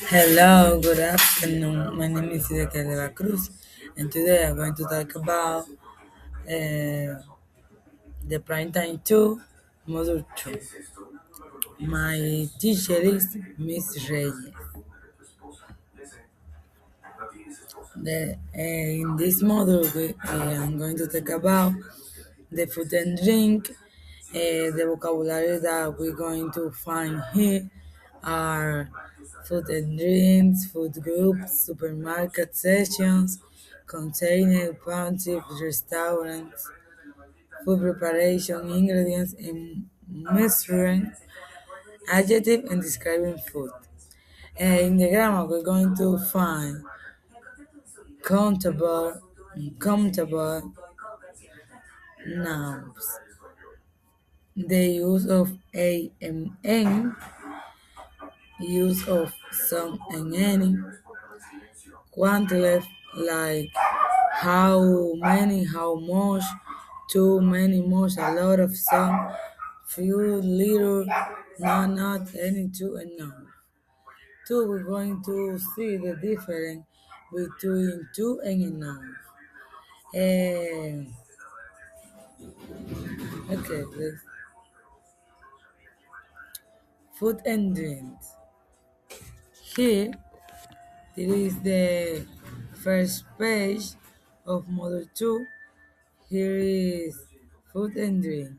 Hello, good afternoon. My name is Ida de la Cruz, and today I'm going to talk about the Prime Time 2, Module 2. My teacher is Miss Reyes. In this module, I'm going to talk about the food and drink. The vocabulary that we're going to find here are food and drinks, food groups, supermarket sessions, container, pantry, restaurants, food preparation, ingredients, and measuring, adjective, and describing food. In the grammar, we're going to find countable, countable nouns. The use of a and n, use of some and any, quantitative like how many, how much, too many, much, a lot of, some, few, little, not, any, two, and none. Two, we're going to see the difference between two and none. Okay, food and drinks. Here, this is the first page of Model 2. Here is food and drink.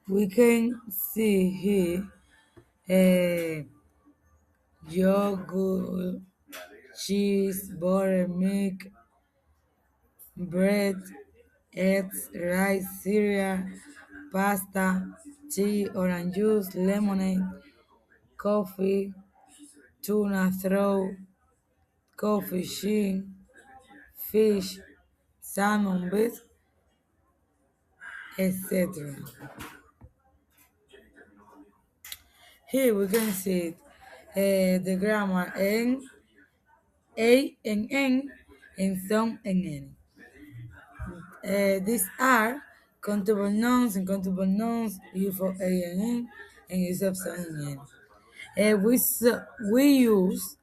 We can see here yogurt, cheese, butter, milk, bread, eggs, rice, cereal, pasta, tea, orange juice, lemonade, coffee, tuna throw, coffee sheen, fish, salmon beef, etc. Here we can see the grammar N, A and N, and some and N. These are countable nouns and countable nouns, use for A and N, and use of some and N. We use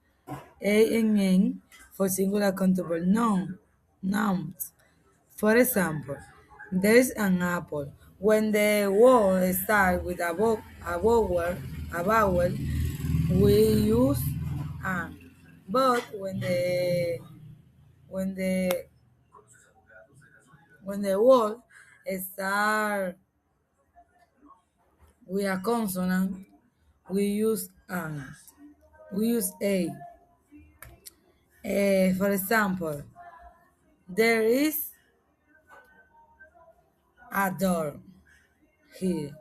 A and N for singular countable nouns. For example, there is an apple. When the word starts with a vowel, we use an. But when the when the word starts with a consonant, we use an. We use a. For example, there is a door here.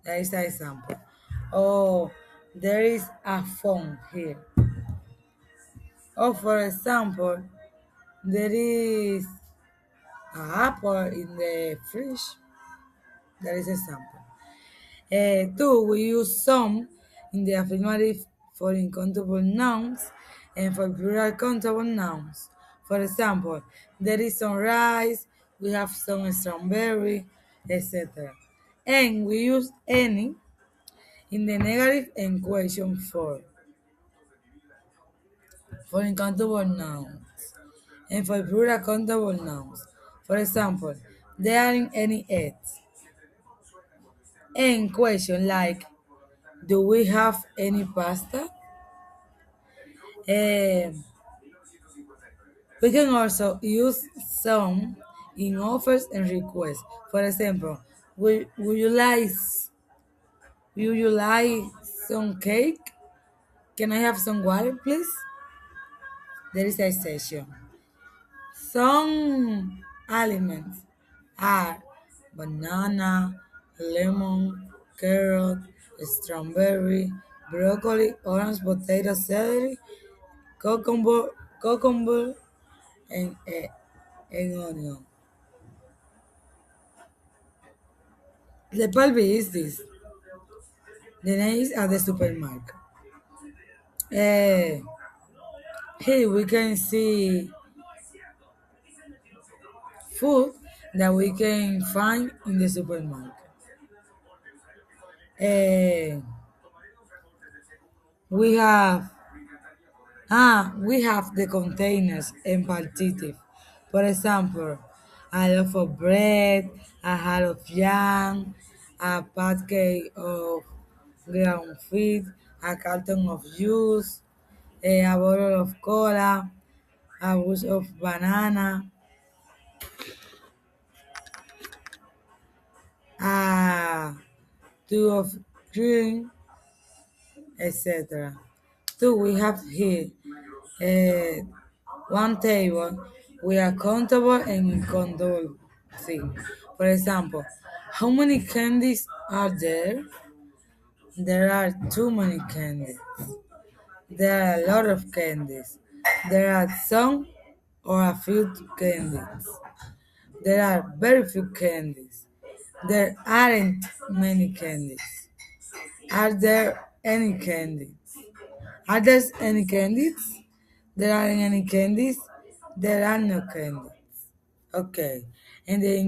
That is an example. Or there is a phone here. Or for example, there is an apple in the fridge. That is example. Two, we use some in the affirmative for uncountable nouns and for plural countable nouns. For example, there is some rice, we have some strawberry, etc. And we use any in the negative and question form for uncountable nouns and for plural countable nouns. For example, there aren't any eggs. And question like, do we have any pasta? Um, we can also use some in offers and requests. For example, would you like some cake? Can I have some water, please? There is a session. Some aliments are banana, lemon, carrot, strawberry, broccoli, orange, potato, celery, cucumber, and onion. The pulpy is this. The name is at the supermarket. Uh, Here we can see food that we can find in the supermarket. Uh, we have we have the containers and partitive. For example, a loaf of bread, a hat of yam, a pancake of ground feed, a carton of juice, a bottle of cola, a bush of banana, a tube of cream, etc. Two, we have here uh, one table with a countable and uncountable thing. For example, how many candies are there? There are too many candies. There are a lot of candies. There are some or a few candies. There are very few candies. There aren't many candies. Are there any candies? Are there any candies? There aren't any candies. There are no candies. Okay. In the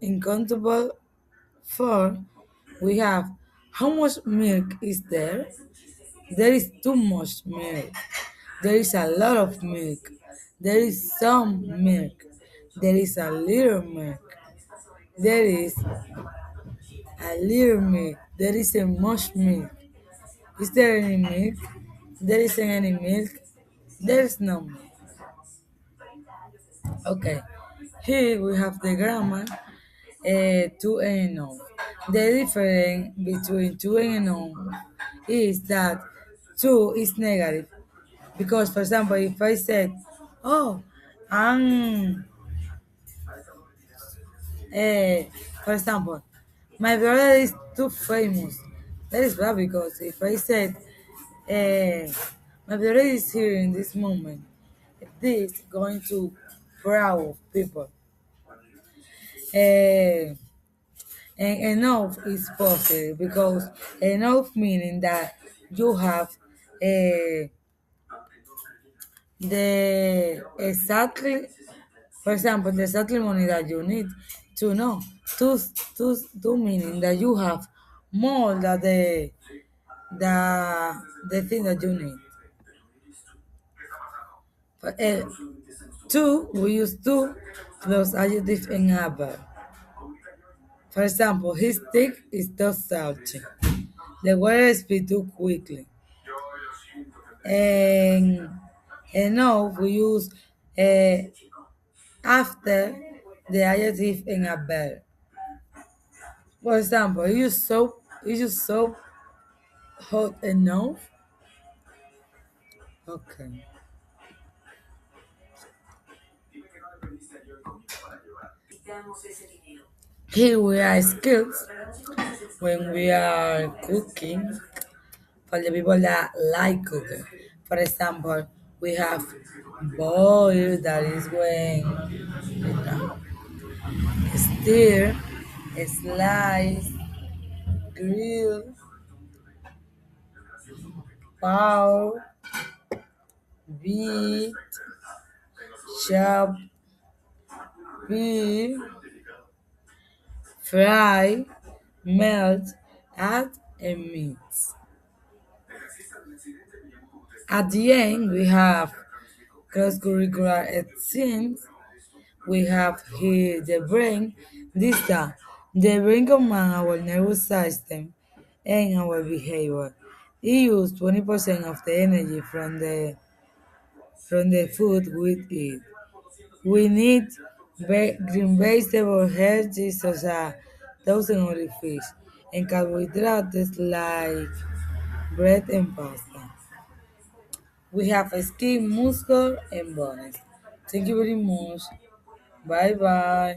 uncountable form, we have how much milk is there? There is too much milk. There is a lot of milk. There is some milk. There is a little milk. There is a little milk. There isn't much milk. Is there any milk? There isn't any milk. There is no milk. Okay. Here we have the grammar to and on. The difference between to and on is that to is negative because, for example, if I said, "Oh, I'm," uh, for example, my brother is too famous. That is bad because if I said, "My brother is here in this moment," this is going to proud people. Uh, And enough is positive because enough meaning that you have the exactly, for example, the exactly money that you need to know. To, to meaning that you have more than the thing that you need. But, two, we use two plus adjective and a verb. For example, his stick is too salty. The water speeds too quickly. And enough we use after the adjective in a verb. For example, is you soap hot enough? Okay. Here we are skills when we are cooking for the people that like cooking. For example, we have boil, that is when stir, slice, grill, pound, beat, chop, peel, fry, melt, add, and mix. At the end, we have cross-curricular activities. We have here the brain. This time, the brain commands our nervous system and our behavior. It uses 20% of the energy from the food we eat. We need green vegetables, healthy such as thousand olive fish, and carbohydrates like bread and pasta. We have skin, muscle, and bones. Thank you very much. Bye bye.